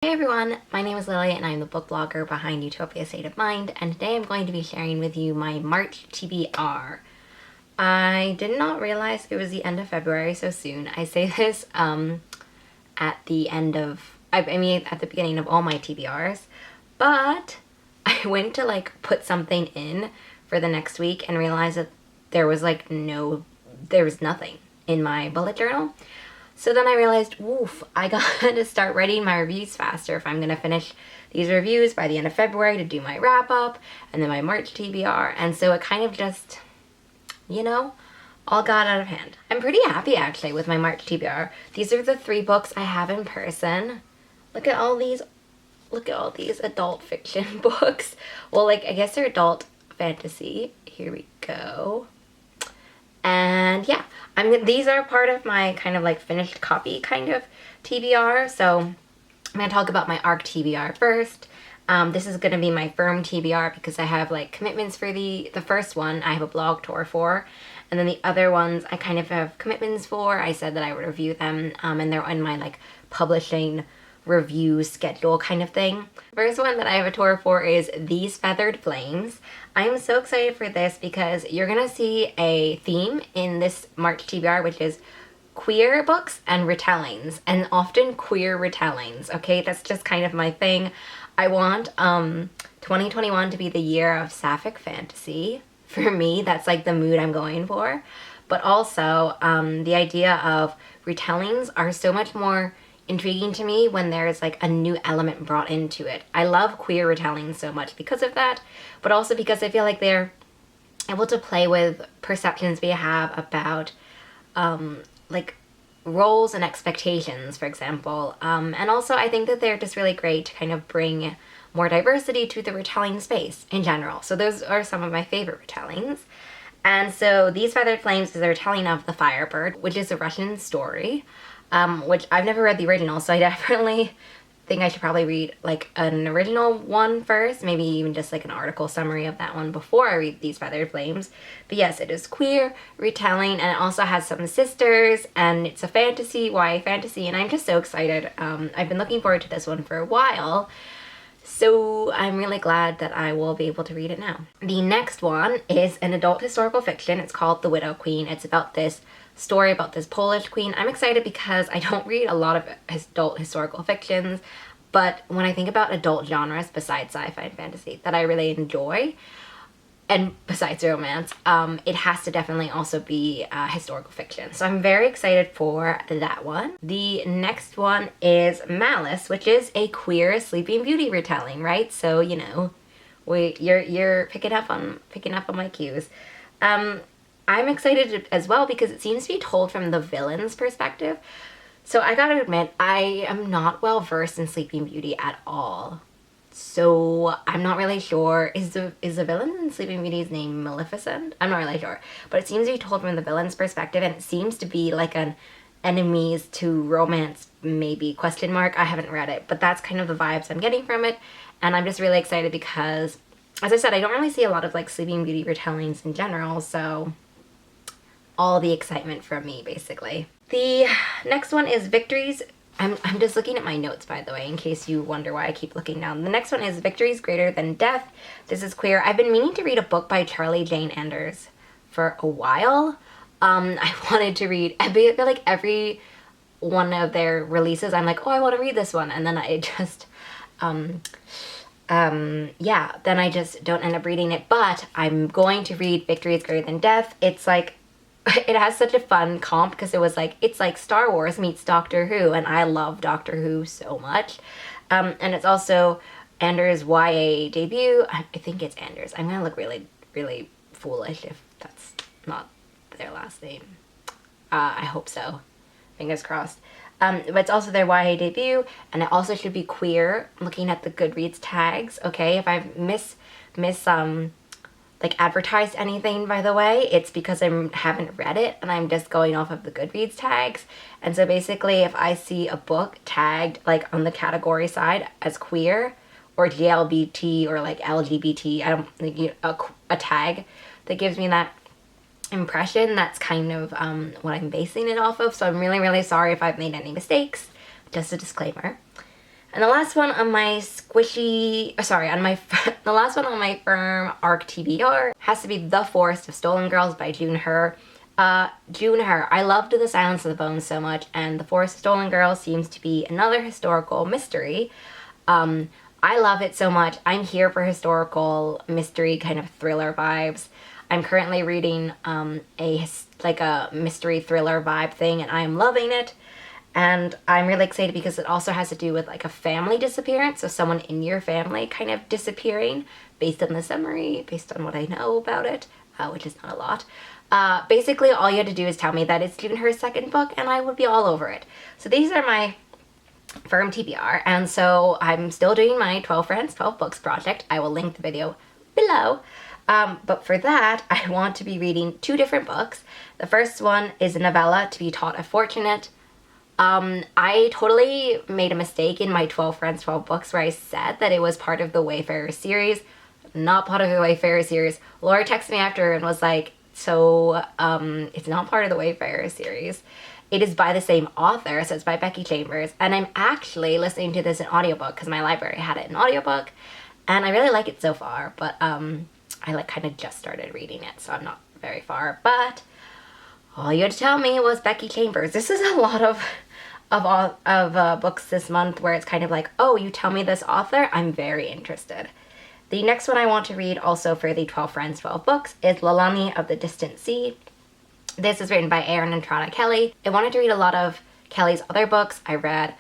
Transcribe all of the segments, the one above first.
Hey everyone, my name is Lily and I'm the book blogger behind Utopia State of Mind, and today I'm going to be sharing with you my March TBR. I did not realize it was the end of February so soon. I say this at the end of, at the beginning of all my TBRs, but I went to put something in for the next week and realized that there was nothing in my bullet journal. So then I realized, woof, I gotta start writing my reviews faster if I'm gonna finish these reviews by the end of February to do my wrap up and then my March TBR. And so it kind of just, all got out of hand. I'm pretty happy actually with my March TBR. These are the 3 books I have in person. Look at all these adult fiction books. Well, I guess they're adult fantasy. Here we go. And yeah, these are part of my kind of finished copy kind of TBR. So I'm going to talk about my ARC TBR first. This is going to be my firm TBR because I have commitments for the first one I have a blog tour for. And then the other ones I kind of have commitments for. I said that I would review them and they're in my publishing review schedule kind of thing. First one that I have a tour for is These Feathered Flames. I'm so excited for this because you're gonna see a theme in this March TBR, which is queer books and retellings, and often queer retellings, okay? That's just kind of my thing. I want 2021 to be the year of sapphic fantasy. For me, that's the mood I'm going for. But also, the idea of retellings are so much more intriguing to me when there's a new element brought into it. I love queer retellings so much because of that, but also because I feel like they're able to play with perceptions we have about roles and expectations, for example. And also I think that they're just really great to kind of bring more diversity to the retelling space in general. So those are some of my favorite retellings. And so These Feathered Flames is a retelling of The Firebird, which is a Russian story. Which I've never read the original, so I definitely think I should probably read an original one first, maybe even just an article summary of that one before I read These Feathered Flames. But yes, it is queer retelling, and it also has some sisters, and it's a fantasy, YA fantasy, and I'm just so excited. I've been looking forward to this one for a while, so I'm really glad that I will be able to read it now. The next one is an adult historical fiction. It's called The Widow Queen. It's about this story about this Polish queen. I'm excited because I don't read a lot of adult historical fictions, but when I think about adult genres besides sci-fi and fantasy that I really enjoy, and besides romance, it has to definitely also be historical fiction. So I'm very excited for that one. The next one is Malice, which is a queer Sleeping Beauty retelling, right? So you're picking up on my cues. I'm excited as well because it seems to be told from the villain's perspective. So I gotta admit, I am not well versed in Sleeping Beauty at all. So I'm not really sure. Is the villain in Sleeping Beauty's name Maleficent? I'm not really sure. But it seems to be told from the villain's perspective, and it seems to be an enemies to romance, maybe, question mark. I haven't read it, but that's kind of the vibes I'm getting from it. And I'm just really excited because, as I said, I don't really see a lot of Sleeping Beauty retellings in general, so all the excitement from me, basically. The next one is Victories. I'm just looking at my notes, by the way, in case you wonder why I keep looking down. The next one is Victories Greater Than Death. This is queer. I've been meaning to read a book by Charlie Jane Anders for a while. I wanted to read, I feel like every one of their releases, I'm like, oh, I want to read this one. And then I just, then I just don't end up reading it. But I'm going to read Victories Greater Than Death. It's it has such a fun comp because it was it's like Star Wars meets Doctor Who, and I love Doctor Who so much. And it's also Anders' YA debut. I think it's Anders. I'm gonna look really, really foolish if that's not their last name. I hope so. Fingers crossed. But it's also their YA debut, and it also should be queer. I'm looking at the Goodreads tags, okay? If I've advertised anything, by the way, it's because I haven't read it and I'm just going off of the Goodreads tags. And so basically if I see a book tagged on the category side as queer or GLBT or LGBT, I don't think a tag that gives me that impression, that's kind of what I'm basing it off of. So I'm really, really sorry if I've made any mistakes. Just a disclaimer. And the last one on my the last one on my firm arc TBR has to be The Forest of Stolen Girls by June Her. June Her, I loved The Silence of the Bones so much, and The Forest of Stolen Girls seems to be another historical mystery. I love it so much. I'm here for historical mystery kind of thriller vibes. I'm currently reading a mystery thriller vibe thing, and I am loving it. And I'm really excited because it also has to do with like a family disappearance, so someone in your family kind of disappearing based on the summary, based on what I know about it, which is not a lot. Basically, all you had to do is tell me that it's June Her's second book, and I would be all over it. So these are my firm TBR, and so I'm still doing my 12 Friends, 12 Books project. I will link the video below. But for that, I want to be reading 2 different books. The first one is a novella, To Be Taught a Fortunate. I totally made a mistake in my 12 Friends, 12 Books where I said that it was part of the Wayfarer series. Not part of the Wayfarer series. Laura texted me after and was like, so, it's not part of the Wayfarer series. It is by the same author, so it's by Becky Chambers, and I'm actually listening to this in audiobook because my library had it in audiobook, and I really like it so far, but I like kind of just started reading it, so I'm not very far. But all you had to tell me was Becky Chambers. This is a lot of books this month where it's kind of like, oh, you tell me this author, I'm very interested. The next one I want to read, also for the 12 Friends, 12 Books, is Lalani of the Distant Sea. This is written by Erin and Trana Kelly. I wanted to read a lot of Kelly's other books. I read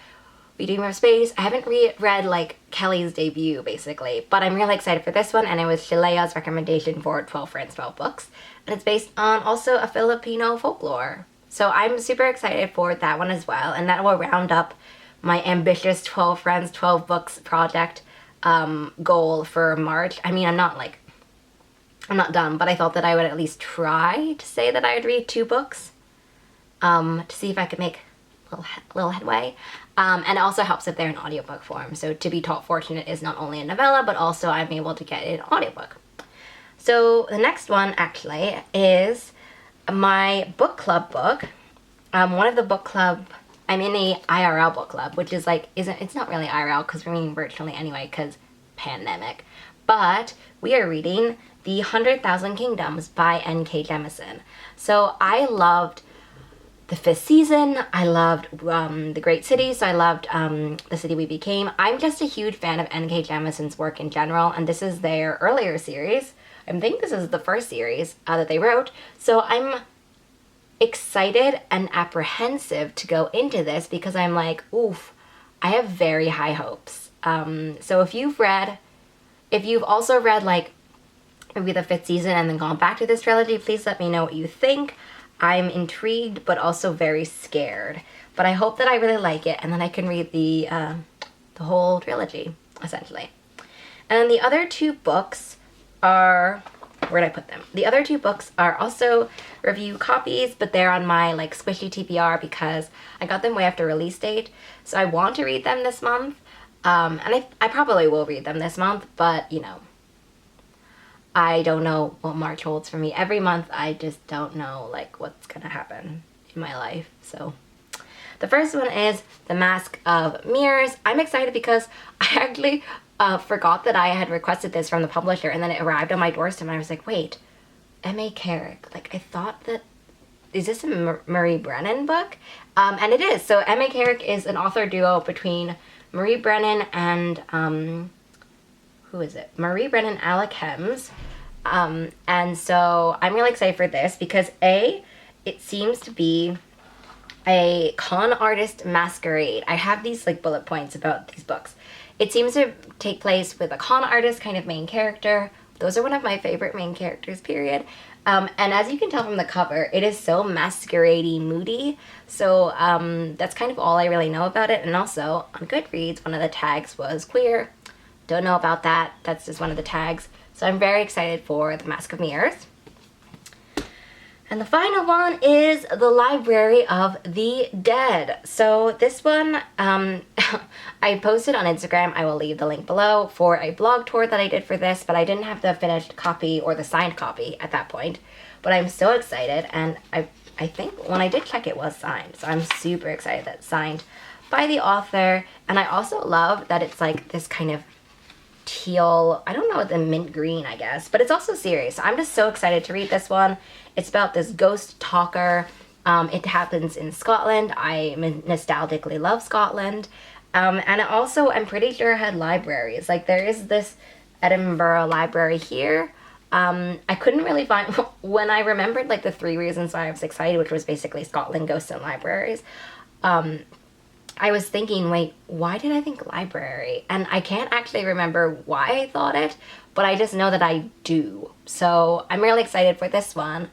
Medium of Space. I haven't read like Kelly's debut, basically, but I'm really excited for this one, and it was Shalea's recommendation for 12 Friends, 12 Books, and it's based on also a Filipino folklore. So I'm super excited for that one as well, and that will round up my ambitious 12 Friends, 12 Books project goal for March. I mean, I'm not done, but I thought that I would at least try to say that I would read 2 books to see if I could make a little headway. And it also helps if they're in audiobook form. So To Be Taught Fortunate is not only a novella, but also I'm able to get it in audiobook. So the next one actually is my book club book. One of the book club, I'm in a IRL book club, which is like, it's not really IRL because we're reading virtually anyway because pandemic. But we are reading The 100,000 Kingdoms by N.K. Jemisin. So I loved The Fifth Season, I loved The Great City, so I loved The City We Became. I'm just a huge fan of N.K. Jemisin's work in general, and this is their earlier series. I think this is the first series that they wrote, so I'm excited and apprehensive to go into this because I'm like, oof, I have very high hopes. So if you've also read like maybe The Fifth Season and then gone back to this trilogy, please let me know what you think. I'm intrigued but also very scared, but I hope that I really like it and then I can read the whole trilogy essentially. And then the other 2 books are, where'd I put them? The other 2 books are also review copies, but they're on my like squishy TBR because I got them way after release date, so I want to read them this month. And I probably will read them this month, but you know, I don't know what March holds for me. Every month I just don't know like what's gonna happen in my life. So the first one is The Mask of Mirrors. I'm excited because I actually forgot that I had requested this from the publisher, and then it arrived on my doorstep and I was like, wait, M.A. Carrick, like I thought that, is this a Marie Brennan book? And it is. So M.A. Carrick is an author duo between Marie Brennan and who is it? Marie Brennan, Alec Hems. And so I'm really excited for this because it seems to be a con artist masquerade. I have these like bullet points about these books. It seems to take place with a con artist kind of main character. Those are one of my favorite main characters, period. And as you can tell from the cover, it is so masqueradey moody. So that's kind of all I really know about it. And also on Goodreads, one of the tags was queer. Don't know about that. That's just one of the tags. So I'm very excited for The Mask of Mirrors. And the final one is The Library of the Dead. So this one, I posted on Instagram, I will leave the link below, for a blog tour that I did for this, but I didn't have the finished copy or the signed copy at that point. But I'm so excited, and I think when I did check it was signed, so I'm super excited that it's signed by the author. And I also love that it's like this kind of teal, I don't know, the mint green, I guess, but it's also serious. I'm just so excited to read this one. It's about this ghost talker. It happens in Scotland. I nostalgically love Scotland. And also, I'm pretty sure it had libraries. Like, there is this Edinburgh library here. I couldn't really find, when I remembered like the 3 reasons why I was excited, which was basically Scotland, ghosts, and libraries, I was thinking, wait, why did I think library? And I can't actually remember why I thought it, but I just know that I do. So I'm really excited for this one.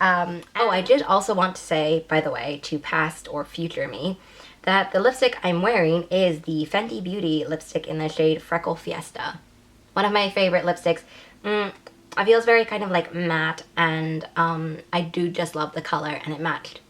Oh, I did also want to say, by the way, to past or future me, that the lipstick I'm wearing is the Fenty Beauty lipstick in the shade Freckle Fiesta. One of my favorite lipsticks. It feels very kind of like matte, and I do just love the color, and it matched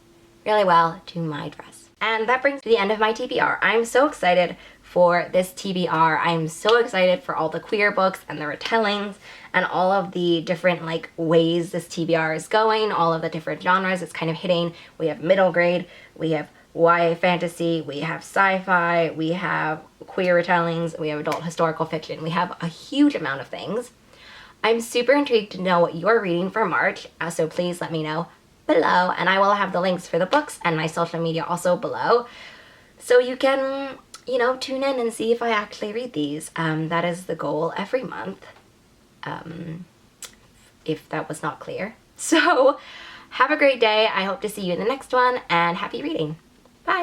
really well to my dress. And that brings to the end of my TBR. I'm so excited for this TBR. I'm so excited for all the queer books and the retellings and all of the different like ways this TBR is going, all of the different genres it's kind of hitting. We have middle grade, we have YA fantasy, we have sci-fi, we have queer retellings, we have adult historical fiction. We have a huge amount of things. I'm super intrigued to know what you're reading for March, so please let me know below, and I will have the links for the books and my social media also below, so you can, you know, tune in and see if I actually read these. That is the goal every month, if that was not clear. So have a great day. I hope to see you in the next one, and happy reading.